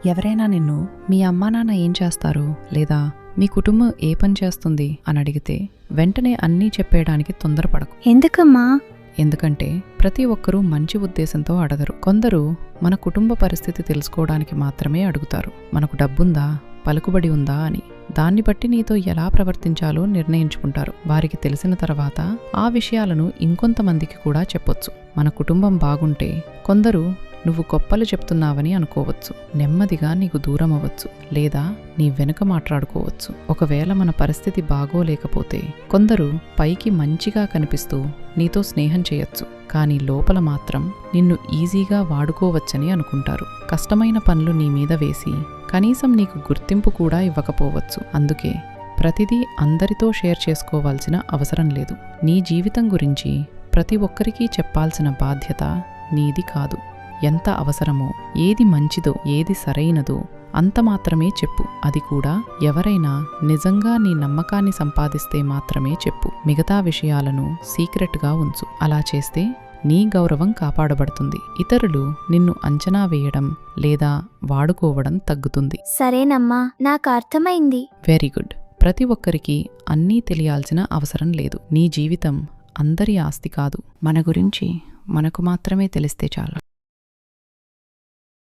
ఎవరైనా నిన్ను మీ అమ్మా నాన్న ఏం చేస్తారు లేదా మీ కుటుంబం ఏ పని చేస్తుంది అని అడిగితే వెంటనే అన్నీ చెప్పేయడానికి తొందరపడకు. ఎందుకమ్మా? ఎందుకంటే ప్రతి ఒక్కరూ మంచి ఉద్దేశంతో అడగరు. కొందరు మన కుటుంబ పరిస్థితి తెలుసుకోవడానికి మాత్రమే అడుగుతారు. మనకు డబ్బుందా, పలుకుబడి ఉందా అని. దాన్ని బట్టి నీతో ఎలా ప్రవర్తించాలో నిర్ణయించుకుంటారు. వారికి తెలిసిన తర్వాత ఆ విషయాలను ఇంకొంతమందికి కూడా చెప్పొచ్చు. మన కుటుంబం బాగుంటే కొందరు నువ్వు గొప్పలు చెప్తున్నావని అనుకోవచ్చు. నెమ్మదిగా నీకు దూరం అవ్వచ్చు లేదా నీ వెనుక మాట్లాడుకోవచ్చు. ఒకవేళ మన పరిస్థితి బాగోలేకపోతే కొందరు పైకి మంచిగా కనిపిస్తూ నీతో స్నేహం చేయొచ్చు, కానీ లోపల మాత్రం నిన్ను ఈజీగా వాడుకోవచ్చని అనుకుంటారు. కష్టమైన పనులు నీ మీద వేసి కనీసం నీకు గుర్తింపు కూడా ఇవ్వకపోవచ్చు. అందుకే ప్రతిదీ అందరితో షేర్ చేసుకోవాల్సిన అవసరం లేదు. నీ జీవితం గురించి ప్రతి ఒక్కరికీ చెప్పాల్సిన బాధ్యత నీది కాదు. ఎంత అవసరమో, ఏది మంచిదో, ఏది సరైనదో అంత మాత్రమే చెప్పు. అది కూడా ఎవరైనా నిజంగా నీ నమ్మకాన్ని సంపాదిస్తే మాత్రమే చెప్పు. మిగతా విషయాలను సీక్రెట్గా ఉంచు. అలా చేస్తే నీ గౌరవం కాపాడబడుతుంది. ఇతరులు నిన్ను అంచనా వేయడం లేదా వాడుకోవడం తగ్గుతుంది. సరేనమ్మా, నాకు అర్థమైంది. Very good. ప్రతి ఒక్కరికి అన్నీ తెలియాల్సిన అవసరం లేదు. నీ జీవితం అందరి ఆస్తి కాదు. మన గురించి మనకు మాత్రమే తెలిస్తే చాలు.